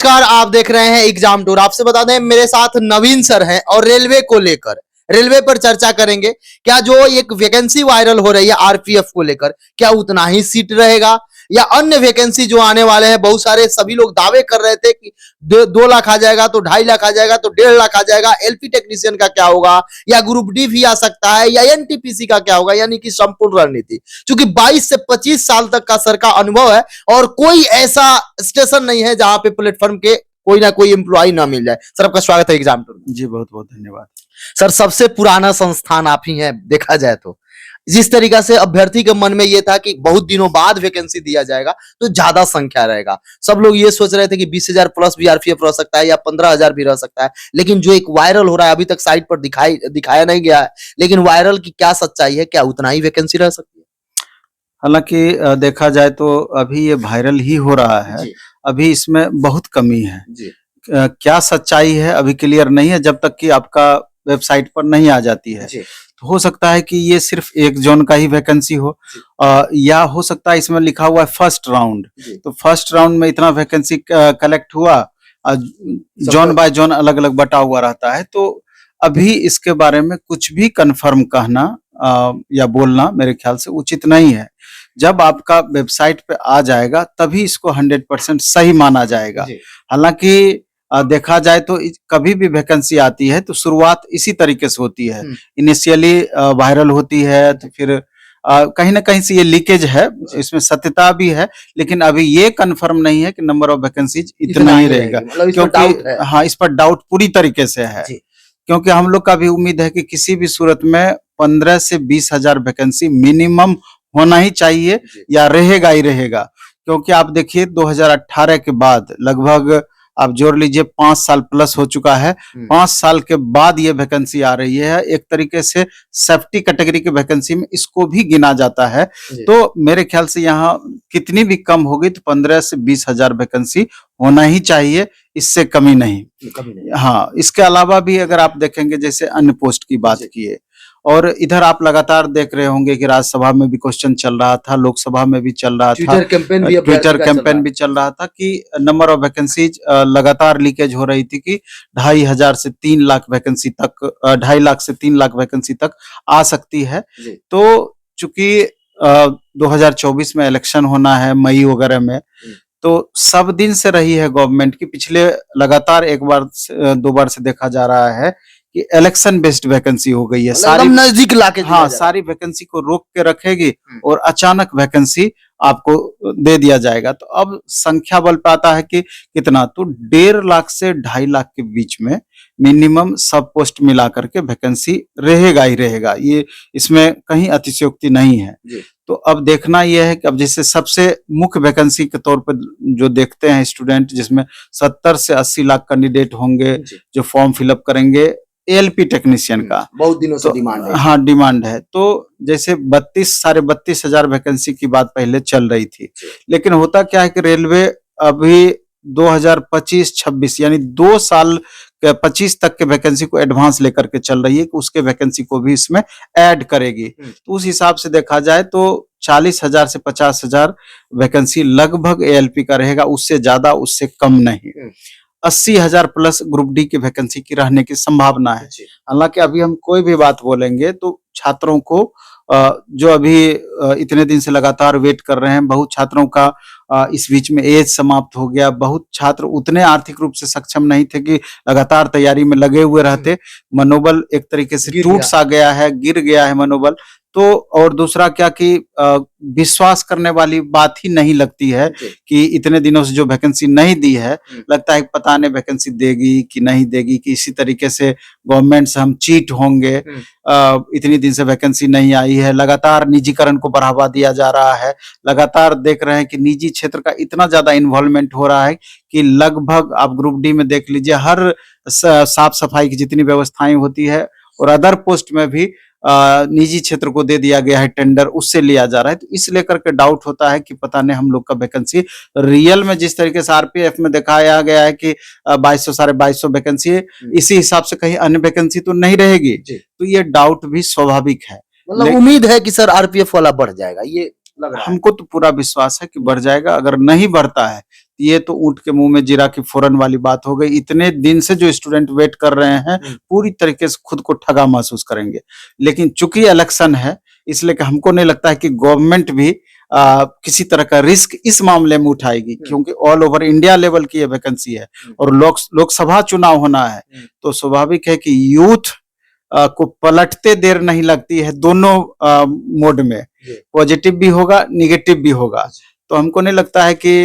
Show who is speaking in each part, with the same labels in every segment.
Speaker 1: नमस्कार, आप देख रहे हैं एग्जाम टूर। आपसे बता दें मेरे साथ नवीन सर हैं और रेलवे को लेकर रेलवे पर चर्चा करेंगे। क्या जो एक वैकेंसी वायरल हो रही है आरपीएफ को लेकर, क्या उतना ही सीट रहेगा या अन्य वैकेंसी जो आने वाले हैं, बहुत सारे सभी लोग दावे कर रहे थे कि 2 लाख आ जाएगा तो 2.5 लाख आ जाएगा तो 1.5 लाख आ जाएगा। एलपी टेक्नीशियन का क्या होगा या ग्रुप डी भी आ सकता है या एनटीपीसी का क्या होगा, यानी कि संपूर्ण रणनीति। क्योंकि 22 से 25 साल तक का सर का अनुभव है और कोई ऐसा स्टेशन नहीं है जहां पे प्लेटफॉर्म के कोई ना कोई एम्प्लॉय ना मिल जाए। सर आपका स्वागत है एग्जाम टूर में।
Speaker 2: जी बहुत बहुत धन्यवाद।
Speaker 1: सर सबसे पुराना संस्थान आप ही हैं देखा जाए तो। जिस तरीका से अभ्यर्थी के मन में यह था कि बहुत दिनों बाद वैकेंसी दिया जाएगा तो ज्यादा संख्या रहेगा, सब लोग ये सोच रहे थे कि 20,000 प्लस भी आरपीएफ रह सकता है या 15,000 भी रह सकता है। लेकिन जो एक वायरल हो रहा है, अभी तक साइट पर दिखाया नहीं गया है, लेकिन वायरल की क्या सच्चाई है, क्या उतना ही वैकेंसी रह सकती है?
Speaker 2: हालांकि देखा जाए तो अभी ये वायरल ही हो रहा है, अभी इसमें बहुत कमी है। क्या सच्चाई है अभी क्लियर नहीं है, जब तक कि आपका वेबसाइट पर नहीं आ जाती है। तो हो सकता है कि ये सिर्फ एक जोन का ही वैकेंसी हो, या हो सकता है इसमें लिखा हुआ है फर्स्ट राउंड, तो फर्स्ट राउंड में इतना वैकेंसी कलेक्ट हुआ, जोन बाय जोन अलग अलग बटा हुआ रहता है। तो अभी इसके बारे में कुछ भी कंफर्म कहना या बोलना मेरे ख्याल से उचित नहीं है। जब आपका वेबसाइट पे आ जाएगा तभी इसको 100% सही माना जाएगा। हालांकि देखा जाए तो कभी भी वैकेंसी आती है तो शुरुआत इसी तरीके से होती है, इनिशियली वायरल होती है, तो फिर कहीं ना कहीं से ये लीकेज है, इसमें सत्यता भी है, लेकिन अभी ये कंफर्म नहीं है कि नंबर ऑफ वैकेंसीज इतना ही रहेगा।
Speaker 1: मतलब
Speaker 2: क्योंकि हाँ, इस पर डाउट पूरी तरीके से है, क्योंकि हम लोग का भी उम्मीद है कि किसी भी सूरत में 15 से 20,000 वैकेंसी मिनिमम होना ही चाहिए या रहेगा ही रहेगा। क्योंकि आप देखिए 2018 के बाद लगभग आप जोड़ लीजिए 5 साल प्लस हो चुका है, 5 साल के बाद ये वैकेंसी आ रही है। एक तरीके से सेफ्टी कैटेगरी के वैकेंसी में इसको भी गिना जाता है। तो मेरे ख्याल से यहाँ कितनी भी कम होगी तो 15 से 20,000 वैकेंसी होना ही चाहिए, इससे कमी नहीं। हाँ, इसके अलावा भी अगर आप देखेंगे, जैसे अन्य पोस्ट की बात किए, और इधर आप लगातार देख रहे होंगे कि राज्यसभा में भी क्वेश्चन चल रहा था, लोकसभा में भी चल रहा था, ट्विटर कैंपेन भी चल रहा था कि नंबर ऑफ वैकेंसीज लगातार लीकेज हो रही थी कि 2,500 से 3 लाख वैकेंसी तक, 2.5 लाख से 3 लाख वैकेंसी तक आ सकती है। तो चूंकि 2024 में इलेक्शन होना है मई वगैरह में, तो सब दिन से रही है गवर्नमेंट की, पिछले लगातार एक बार 2 बार से देखा जा रहा है कि इलेक्शन बेस्ड वैकेंसी हो गई है, सारी
Speaker 1: नजदीक लाके।
Speaker 2: हाँ, सारी वैकेंसी को रोक के रखेगी और अचानक वैकेंसी आपको दे दिया जाएगा। तो अब संख्या बल पे आता है कि कितना, तो 1.5 लाख से 2.5 लाख के बीच में मिनिमम सब पोस्ट मिला करके वैकेंसी रहेगा ही रहेगा, ये इसमें कहीं अतिशयोक्ति नहीं है। तो अब देखना यह है कि अब जैसे सबसे मुख्य वैकेंसी के तौर पर जो देखते हैं स्टूडेंट, जिसमें 70 से 80 लाख कैंडिडेट होंगे जो फॉर्म फिलअप करेंगे एएलपी टेक्नीशियन का,
Speaker 1: बहुत दिनों से डिमांड है।
Speaker 2: हाँ, डिमांड है। तो जैसे 32,000 वैकेंसी की बात पहले चल रही थी, लेकिन होता क्या है कि रेलवे अभी 2025-26 यानी 2 साल 25 तक के वैकेंसी को एडवांस लेकर के चल रही है कि उसके वैकेंसी को भी इसमें ऐड करेगी। तो उस हिसाब से देखा जाए तो 40,000 से 50,000 वैकेंसी लगभग एएलपी का रहेगा, उससे ज्यादा उससे कम नहीं। 80,000 प्लस ग्रुप डी की वैकेंसी की रहने की संभावना है। हालांकि अभी हम कोई भी बात बोलेंगे तो छात्रों को जो अभी इतने दिन से लगातार वेट कर रहे हैं, बहुत छात्रों का इस बीच में एज समाप्त हो गया, बहुत छात्र उतने आर्थिक रूप से सक्षम नहीं थे कि लगातार तैयारी में लगे हुए रहते, मनोबल एक तरीके से टूट सा गया है, गिर गया है मनोबल। तो और दूसरा क्या कि विश्वास करने वाली बात ही नहीं लगती है कि इतने दिनों से जो वैकेंसी नहीं दी है, लगता है पता नहीं वैकेंसी देगी कि नहीं देगी, कि इसी तरीके से गवर्नमेंट से हम चीट होंगे। इतनी दिन से वैकेंसी नहीं आई है, लगातार निजीकरण को बढ़ावा दिया जा रहा है, लगातार देख रहे हैं कि निजी क्षेत्र का इतना ज्यादा इन्वॉल्वमेंट हो रहा है कि लगभग आप ग्रुप डी में देख लीजिए, हर साफ सफाई की जितनी व्यवस्थाएं होती है और अदर पोस्ट में भी निजी क्षेत्र को दे दिया गया है टेंडर, उससे लिया जा रहा है। तो इस लेकर के डाउट होता है कि पता नहीं हम लोग का वैकेंसी रियल में जिस तरीके से आरपीएफ में दिखाया गया है कि 2200 2250 वैकेंसी है, इसी हिसाब से कहीं अन्य वैकेंसी तो नहीं रहेगी। तो ये डाउट भी स्वाभाविक है।
Speaker 1: मतलब उम्मीद है कि सर आरपीएफ वाला बढ़ जाएगा, ये लग रहा है।
Speaker 2: हमको तो पूरा विश्वास है कि बढ़ जाएगा। अगर नहीं बढ़ता है ये तो ऊंट के मुंह में जीरा की फोरन वाली बात हो गई। इतने दिन से जो स्टूडेंट वेट कर रहे हैं पूरी तरीके से खुद को ठगा महसूस करेंगे। लेकिन चूंकि इलेक्शन है, इसलिए कि हमको नहीं लगता है कि गवर्नमेंट भी किसी तरह का रिस्क इस मामले में उठाएगी, क्योंकि ऑल ओवर इंडिया लेवल की ये वैकेंसी है और लोकसभा चुनाव होना है। तो स्वाभाविक है कि यूथ को पलटते देर नहीं लगती है दोनों मोड में, पॉजिटिव भी होगा निगेटिव भी होगा। तो हमको नहीं लगता है कि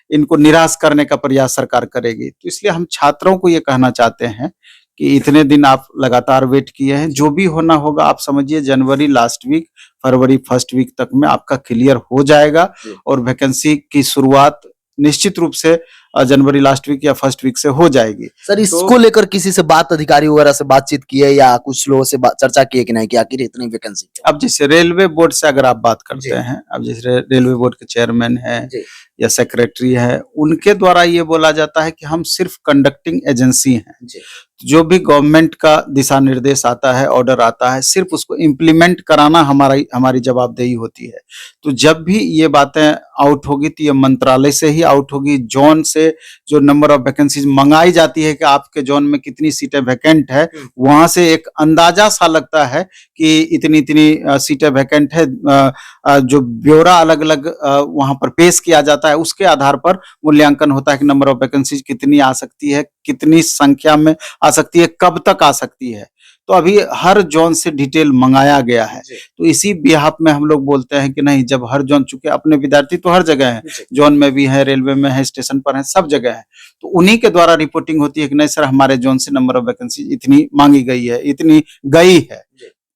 Speaker 2: इनको निराश करने का प्रयास सरकार करेगी। तो इसलिए हम छात्रों को ये कहना चाहते हैं कि इतने दिन आप लगातार वेट किए हैं, जो भी होना होगा आप समझिए जनवरी लास्ट वीक फरवरी फर्स्ट वीक तक में आपका क्लियर हो जाएगा और वैकेंसी की शुरुआत निश्चित रूप से जनवरी लास्ट वीक या फर्स्ट वीक से हो जाएगी।
Speaker 1: सर इसको लेकर किसी से बात, अधिकारी वगैरह से बातचीत की है या कुछ लोगों से चर्चा की है कि नहीं कि आखिर इतनी वैकेंसी?
Speaker 2: अब जैसे रेलवे बोर्ड से अगर आप बात करते हैं, अब जैसे रेलवे बोर्ड के चेयरमैन है या सेक्रेटरी है, उनके द्वारा ये बोला जाता है कि हम सिर्फ कंडक्टिंग एजेंसी हैं। जो भी गवर्नमेंट का दिशा निर्देश आता है, ऑर्डर आता है, सिर्फ उसको इम्प्लीमेंट कराना हमारी जवाबदेही होती है। तो जब भी ये बातें आउट होगी तो ये मंत्रालय से ही आउट होगी। जोन से जो नंबर ऑफ वैकेंसीज मंगाई जाती है कि आपके जोन में कितनी सीटें वैकेंट है, वहां से एक अंदाजा सा लगता है कि इतनी इतनी सीटें वैकेंट है। जो ब्यौरा अलग अलग वहां पर पेश किया जाता है, उसके आधार पर मूल्यांकन होता है कि नंबर ऑफ वैकेंसीज कितनी आ सकती है, कितनी संख्या में आ सकती है, कब तक आ सकती है। तो अभी हर जोन से डिटेल मंगाया गया है। तो इसी बिहाफ में हम लोग बोलते हैं कि नहीं, जब हर जोन, चूंकि अपने विद्यार्थी तो हर जगह है, जोन में भी है, रेलवे में है, स्टेशन पर है, सब जगह है, तो उन्हीं के द्वारा रिपोर्टिंग होती है कि नहीं सर हमारे जोन से नंबर ऑफ वैकेंसी इतनी मांगी गई है, इतनी गई है।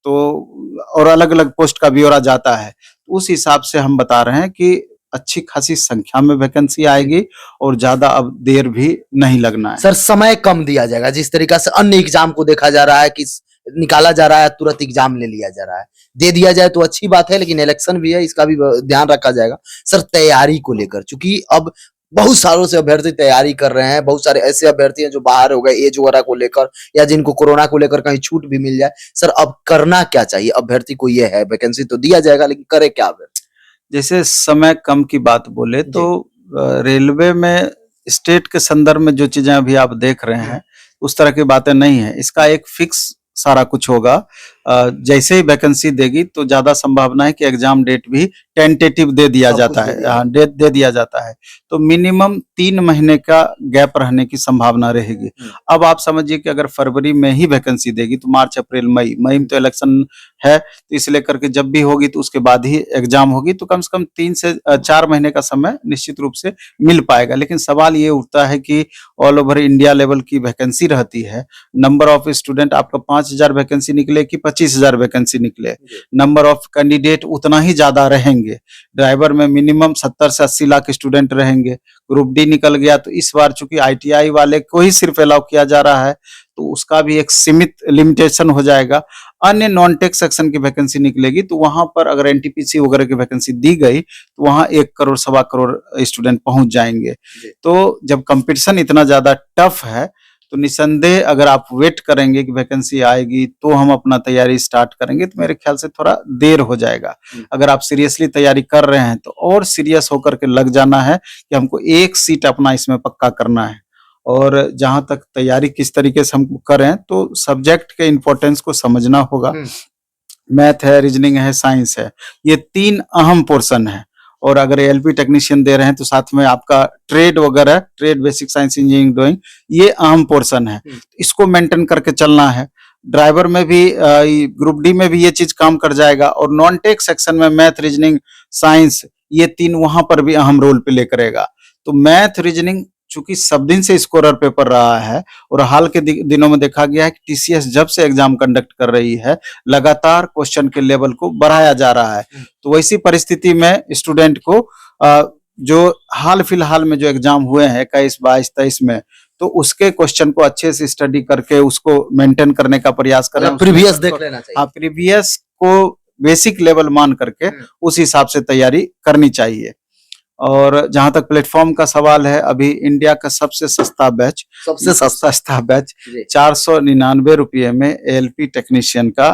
Speaker 2: तो और अलग अलग पोस्ट का ब्यौरा जाता है। उस हिसाब से हम बता रहे हैं कि अच्छी खासी संख्या में वैकेंसी आएगी और ज्यादा अब देर भी नहीं लगना है।
Speaker 1: सर समय कम दिया जाएगा, जिस तरीका से अन्य एग्जाम को देखा जा रहा है कि निकाला जा रहा है, तुरंत एग्जाम ले लिया जा रहा है, दे दिया जाए तो अच्छी बात है, लेकिन इलेक्शन भी है, इसका भी ध्यान रखा जाएगा। सर तैयारी को लेकर, चूंकि अब बहुत सालों से अभ्यर्थी तैयारी कर रहे हैं, बहुत सारे ऐसे अभ्यर्थी हैं जो बाहर हो गए एज वगैरह को लेकर, या जिनको कोरोना को लेकर कहीं छूट भी मिल जाए। सर अब करना क्या चाहिए अभ्यर्थी को? ये है वैकेंसी तो दिया जाएगा, लेकिन करे क्या अभ्यर्थी?
Speaker 2: जैसे समय कम की बात बोले तो रेलवे में स्टेट के संदर्भ में जो चीजें अभी आप देख रहे हैं उस तरह की बातें नहीं है। इसका एक फिक्स सारा कुछ होगा। जैसे ही वैकेंसी देगी तो ज्यादा संभावना है कि एग्जाम डेट भी टेंटेटिव दे दिया जाता है, डेट दे दिया जाता है। तो मिनिमम 3 महीने का गैप रहने की संभावना रहेगी। अब आप समझिए कि अगर फरवरी में ही वैकेंसी देगी तो मार्च अप्रैल मई में तो इलेक्शन है, तो इसलिए करके जब भी होगी तो उसके बाद ही एग्जाम होगी, तो कम से कम 3 से 4 महीने का समय निश्चित रूप से मिल पाएगा। लेकिन सवाल ये उठता है कि ऑल ओवर इंडिया लेवल की वैकेंसी रहती है, नंबर ऑफ स्टूडेंट आपका 5000 वैकेंसी निकले कि 25,000 वैकेंसी निकले, नंबर ऑफ कैंडिडेट उतना ही ज्यादा रहेंगे। ड्राइवर में मिनिमम 70 से 80 लाख स्टूडेंट रहेंगे। ग्रुप डी निकल गया तो इस बार चूंकि ITI वाले को ही सिर्फ अलाउ किया जा रहा है, तो उसका भी एक सीमित लिमिटेशन हो जाएगा। अन्य नॉन टेक सेक्शन की वैकेंसी निकलेगी तो वहां पर अगर NTPC वगैरह की वैकेंसी दी गई तो वहां 1 करोड़ सवा करोड़ स्टूडेंट पहुंच जाएंगे। तो जब कंपटीशन इतना ज्यादा टफ है तो निसंदेह अगर आप वेट करेंगे कि वैकेंसी आएगी तो हम अपना तैयारी स्टार्ट करेंगे, तो मेरे ख्याल से थोड़ा देर हो जाएगा। अगर आप सीरियसली तैयारी कर रहे हैं तो और सीरियस होकर के लग जाना है कि हमको 1 सीट अपना इसमें पक्का करना है। और जहां तक तैयारी किस तरीके से हम करें तो सब्जेक्ट के इंपॉर्टेंस को समझना होगा। मैथ है, रीजनिंग है, साइंस है, ये 3 अहम पोर्शन है। और अगर LP टेक्नीशियन दे रहे हैं तो साथ में आपका ट्रेड वगैरह, trade basic science engineering drawing, ये अहम पोर्शन है, इसको मेंटेन करके चलना है। ड्राइवर में भी ग्रुप डी में भी ये चीज काम कर जाएगा। और नॉन टेक सेक्शन में मैथ, रीजनिंग, साइंस, ये 3 वहां पर भी अहम रोल प्ले करेगा। तो मैथ, रीजनिंग चूंकि सब दिन से स्कोरर पेपर रहा है और हाल के दिनों में देखा गया है कि TCS जब से एग्जाम कंडक्ट कर रही है लगातार क्वेश्चन के लेवल को बढ़ाया जा रहा है। तो वैसी परिस्थिति में स्टूडेंट को जो हाल फिलहाल में जो एग्जाम हुए हैं 21, 22, 23 में, तो उसके क्वेश्चन को अच्छे से स्टडी करके उसको मेंटेन करने का प्रयास करें।
Speaker 1: प्रीवियस देख लेना चाहिए।
Speaker 2: प्रीवियस को बेसिक लेवल मान करके उस हिसाब से तैयारी करनी चाहिए। और जहां तक प्लेटफॉर्म का सवाल है, अभी इंडिया का सबसे सस्ता बैच 499 रुपये में ALP टेक्नीशियन का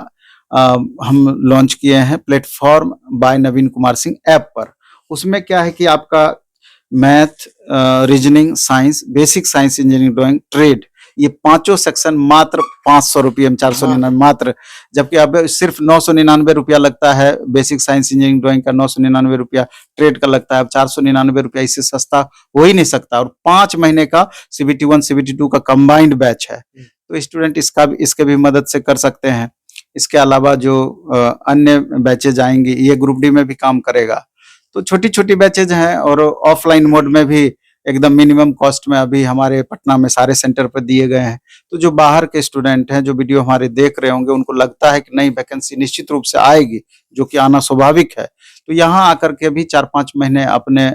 Speaker 2: हम लॉन्च किए हैं प्लेटफॉर्म बाय नवीन कुमार सिंह ऐप पर। उसमें क्या है कि आपका math, reasoning, science, basic science, engineering, drawing, trade, ये पांचों सेक्शन मात्र 500 रुपये में, 499 मात्र। जबकि अब सिर्फ 999 रुपया लगता है बेसिक साइंस इंजीनियरिंग ड्राइंग का, 999 रुपया ट्रेड का लगता है। अब 499 रुपया, इससे सस्ता हो ही नहीं सकता। और 5 महीने का CBT1 CBT2 का कंबाइंड बैच है, तो स्टूडेंट इसके भी मदद से कर सकते हैं। इसके अलावा जो अन्य बैचेज आएंगे, ये ग्रुप डी में भी काम करेगा। तो छोटी छोटी बैचेज हैं, और ऑफलाइन मोड में भी एकदम मिनिमम कॉस्ट में अभी हमारे पटना में सारे सेंटर पर दिए गए हैं। तो जो बाहर के स्टूडेंट हैं, जो वीडियो हमारे देख रहे होंगे, उनको लगता है कि नई वैकेंसी निश्चित रूप से आएगी, जो कि आना स्वाभाविक है, तो यहाँ आकर के भी 4-5 महीने अपने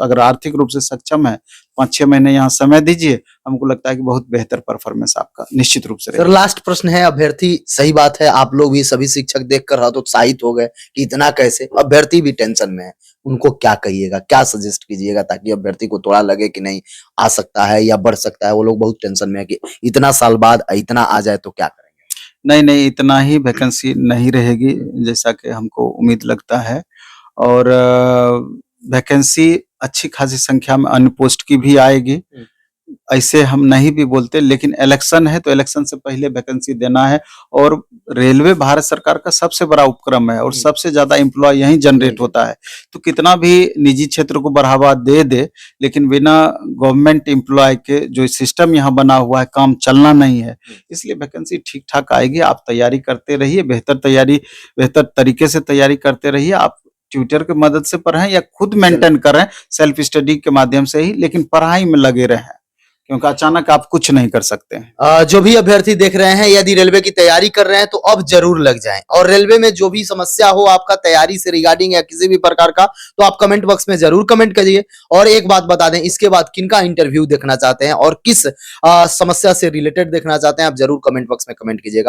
Speaker 2: अगर आर्थिक रूप से सक्षम है, 5-6 महीने यहाँ समय दीजिए। हमको लगता है कि बहुत बेहतर परफॉर्मेंस आपका निश्चित रूप से
Speaker 1: सर
Speaker 2: रहेगा।
Speaker 1: लास्ट प्रश्न है, अभ्यर्थी, सही बात है, आप लोग भी सभी शिक्षक देखकर हतोत्साहित हो गए कि इतना कैसे, अभ्यर्थी भी टेंशन में है, उनको क्या कहिएगा, क्या सजेस्ट कीजिएगा ताकि अभ्यर्थी को थोड़ा लगे कि नहीं आ सकता है या बढ़ सकता है। वो लोग बहुत टेंशन में है कि इतना साल बाद इतना आ जाए तो क्या करेंगे।
Speaker 2: नहीं, इतना ही वैकेंसी नहीं रहेगी जैसा कि हमको उम्मीद लगता है। और वैकेंसी अच्छी खासी संख्या में अन्य पोस्ट की भी आएगी। ऐसे हम नहीं भी बोलते, लेकिन इलेक्शन है तो इलेक्शन से पहले वैकेंसी देना है। और रेलवे भारत सरकार का सबसे बड़ा उपक्रम है, और सबसे ज्यादा एम्प्लॉय यहीं जनरेट होता है। तो कितना भी निजी क्षेत्र को बढ़ावा दे, लेकिन बिना गवर्नमेंट एम्प्लॉय के जो सिस्टम यहाँ बना हुआ है, काम चलना नहीं है। इसलिए वैकेंसी ठीक ठाक आएगी। आप तैयारी करते रहिए, बेहतर तरीके से तैयारी करते रहिए। आप ट्यूटर की मदद से पढ़ें या खुद मेंटेन करें सेल्फ स्टडी के माध्यम से ही, लेकिन पढ़ाई में लगे रहें, क्योंकि अचानक आप कुछ नहीं कर सकते हैं।
Speaker 1: जो भी अभ्यर्थी देख रहे हैं, यदि रेलवे की तैयारी कर रहे हैं तो अब जरूर लग जाएं। और रेलवे में जो भी समस्या हो आपका तैयारी से रिगार्डिंग या किसी भी प्रकार का, तो आप कमेंट बॉक्स में जरूर कमेंट करिए। और एक बात बता दें, इसके बाद किनका इंटरव्यू देखना चाहते हैं और किस समस्या से रिलेटेड देखना चाहते हैं, आप जरूर कमेंट बॉक्स में कमेंट कीजिएगा।